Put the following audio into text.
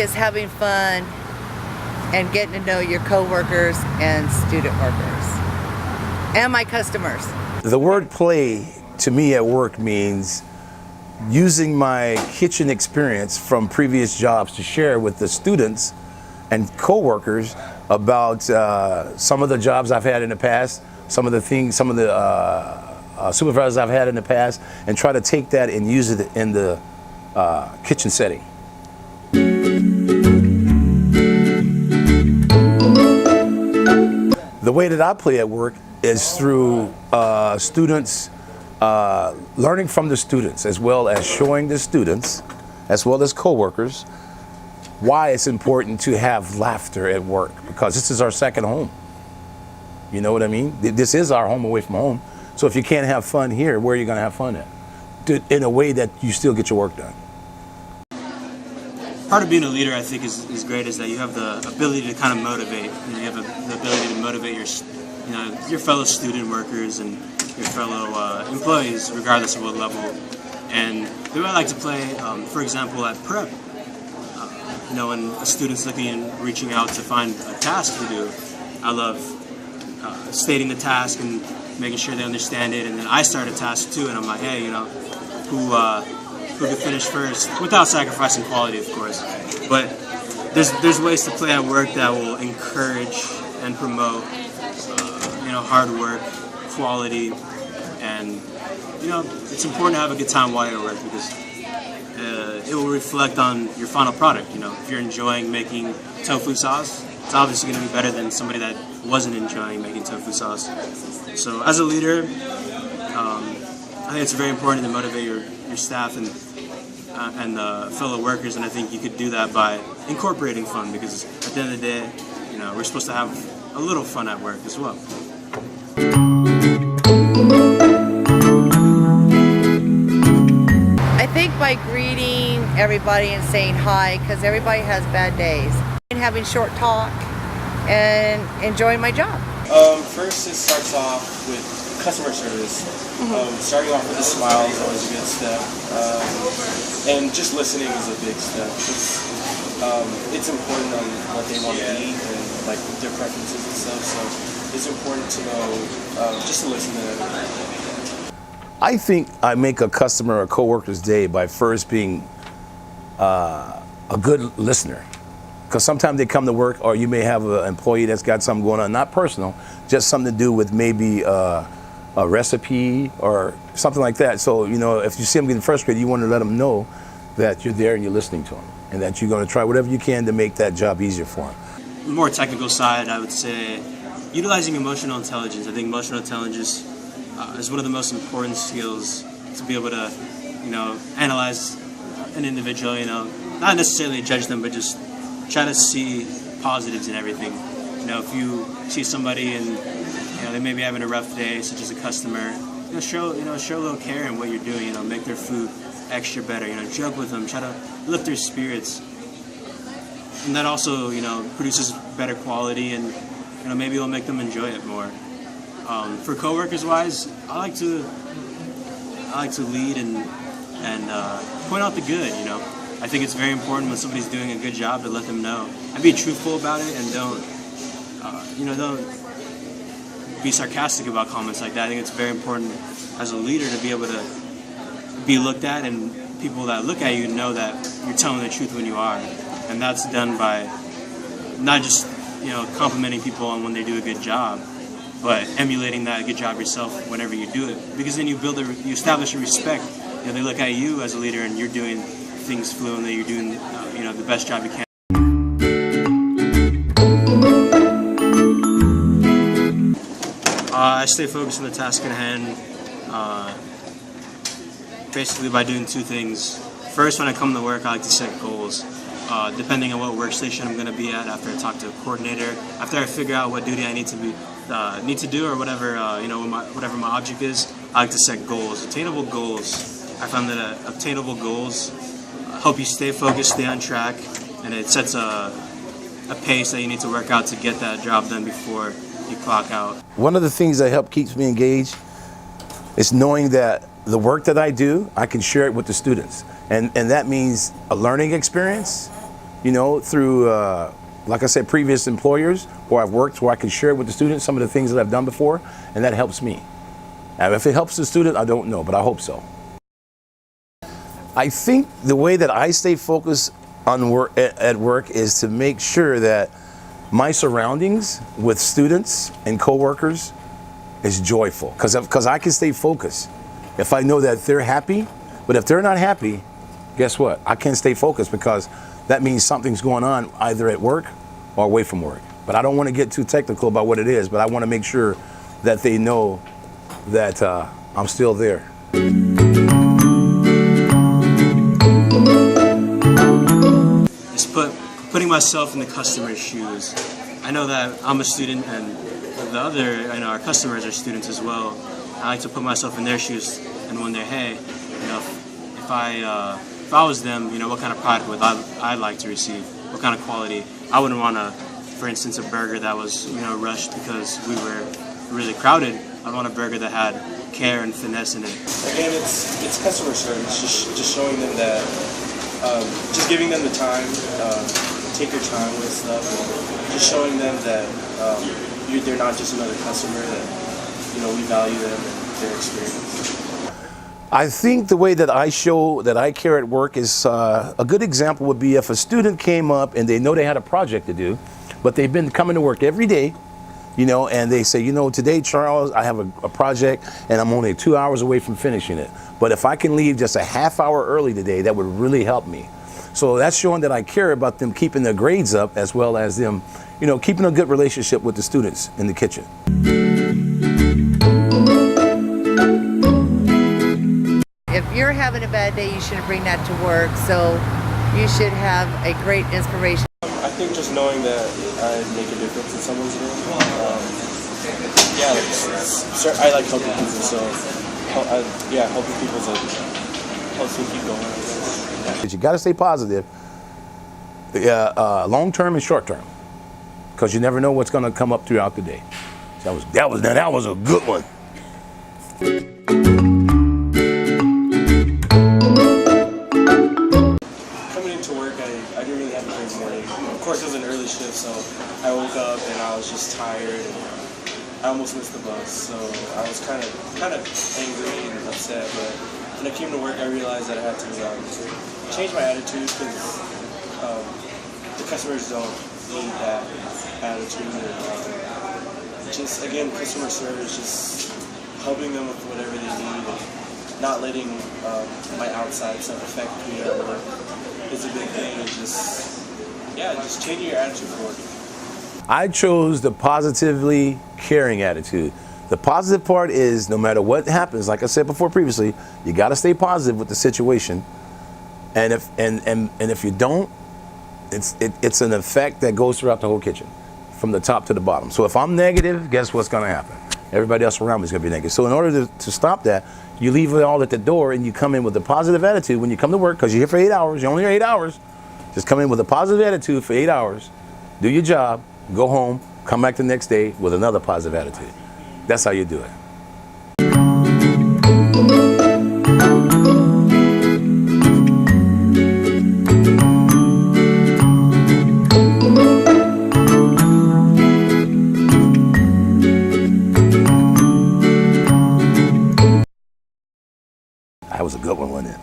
is having fun and getting to know your coworkers and student workers and my customers. The word play to me at work means using my kitchen experience from previous jobs to share with the students and coworkers about some of the jobs I've had in the past, some of the supervisors I've had in the past, and try to take that and use it in the kitchen setting. The way that I play at work is through students, learning from the students, as well as showing the students, as well as coworkers, why it's important to have laughter at work, because this is our second home. You know what I mean? This is our home away from home. So if you can't have fun here, where are you going to have fun at? In a way that you still get your work done. Part of being a leader, I think, is great, is that you have the ability to kind of motivate. You have the ability to motivate your fellow student workers and your fellow employees, regardless of what level. And the way I like to play, for example, at prep, when a student's looking and reaching out to find a task to do, I love stating the task and making sure they understand it. And then I start a task too, and I'm like, hey, who could finish first, without sacrificing quality, of course. But there's ways to play at work that will encourage and promote, hard work, quality, and it's important to have a good time while you're at work, because it will reflect on your final product. If you're enjoying making tofu sauce, it's obviously going to be better than somebody that wasn't enjoying making tofu sauce. So as a leader, I think it's very important to motivate your staff and fellow workers, and I think you could do that by incorporating fun, because at the end of the day, we're supposed to have a little fun at work as well. I think by greeting everybody and saying hi, because everybody has bad days, and having short talk and enjoying my job. First, it starts off with customer service. Starting off with a smile is always a good step, and just listening is a big step. It's important on what they want to eat and like their preferences and stuff. So it's important to know just to listen to them. I think I make a customer or coworker's day by first being a good listener. Because sometimes they come to work, or you may have an employee that's got something going on, not personal, just something to do with maybe a recipe or something like that. So, if you see them getting frustrated, you want to let them know that you're there and you're listening to them, and that you're going to try whatever you can to make that job easier for them. The more technical side, I would say, utilizing emotional intelligence. I think emotional intelligence is one of the most important skills to be able to, analyze an individual, not necessarily judge them, but just try to see positives in everything. If you see somebody and they may be having a rough day, such as a customer, show a little care in what you're doing. Make their food extra better. Joke with them, try to lift their spirits, and that also produces better quality, and maybe it'll make them enjoy it more. For coworkers wise, I like to lead and point out the good. I think it's very important when somebody's doing a good job to let them know and be truthful about it, and don't be sarcastic about comments like that. I think it's very important as a leader to be able to be looked at, and people that look at you know that you're telling the truth when you are. And that's done by not just complimenting people on when they do a good job, but emulating that good job yourself whenever you do it, because then you establish a respect. They look at you as a leader, and you're doing things fluently, you're doing the best job you can. I stay focused on the task at hand, basically by doing two things. First, when I come to work, I like to set goals. Depending on what workstation I'm going to be at, after I talk to a coordinator, after I figure out what duty I need to do, or whatever whatever my object is, I like to set goals, attainable goals. I found that obtainable goals help you stay focused, stay on track, and it sets a pace that you need to work out to get that job done before you clock out. One of the things that keeps me engaged is knowing that the work that I do, I can share it with the students. And that means a learning experience, you know, through, like I said, previous employers where I've worked, where I can share with the students some of the things that I've done before, and that helps me. Now, if it helps the student, I don't know, but I hope so. I think the way that I stay focused on work, at work is to make sure that my surroundings with students and coworkers is joyful, because I can stay focused if I know that they're happy. But if they're not happy, guess what? I can't stay focused, because that means something's going on either at work or away from work. But I don't want to get too technical about what it is, but I want to make sure that they know that I'm still there. Putting myself in the customer's shoes. I know that I'm a student, and our customers are students as well. I like to put myself in their shoes and wonder, hey, you know, if I was them, you know, what kind of product would I like to receive? What kind of quality? I wouldn't want for instance, a burger that was, you know, rushed because we were really crowded. I'd want a burger that had care and finesse in it. Again, it's customer service, just showing them that, just giving them the time, take your time with stuff, and just showing them that they're not just another customer, that, you know, we value them and their experience. I think the way that I show that I care at work is a good example would be if a student came up and they know they had a project to do, but they've been coming to work every day, you know, and they say, you know, today, Charles, I have a project and I'm only 2 hours away from finishing it. But if I can leave just a half hour early today, that would really help me. So that's showing that I care about them keeping their grades up, as well as them, you know, keeping a good relationship with the students in the kitchen. If you're having a bad day, you shouldn't bring that to work. So you should have a great inspiration. I think just knowing that I make a difference in someone's day. I like helping people, so helping people helps me keep going. You got to stay positive, long term and short term, because you never know what's going to come up throughout the day. That was a good one. I didn't really have a great morning. Of course, it was an early shift, so I woke up and I was just tired, and I almost missed the bus. So I was kind of angry and upset. But when I came to work, I realized that I had to change my attitude, because the customers don't need that attitude. And just again, customer service, just helping them with whatever they need, and not letting my outside stuff affect me at work is a big thing. And just changing your attitude for it. I chose the positively caring attitude. The positive part is, no matter what happens, like I said before previously, you got to stay positive with the situation. And if you don't, it's an effect that goes throughout the whole kitchen, from the top to the bottom. So if I'm negative, guess what's going to happen? Everybody else around me is going to be negative. So in order to stop that, you leave it all at the door, and you come in with a positive attitude when you come to work, because you're here for 8 hours. You're only here 8 hours. Just come in with a positive attitude for 8 hours, do your job, go home, come back the next day with another positive attitude. That's how you do it. That was a good one, wasn't it?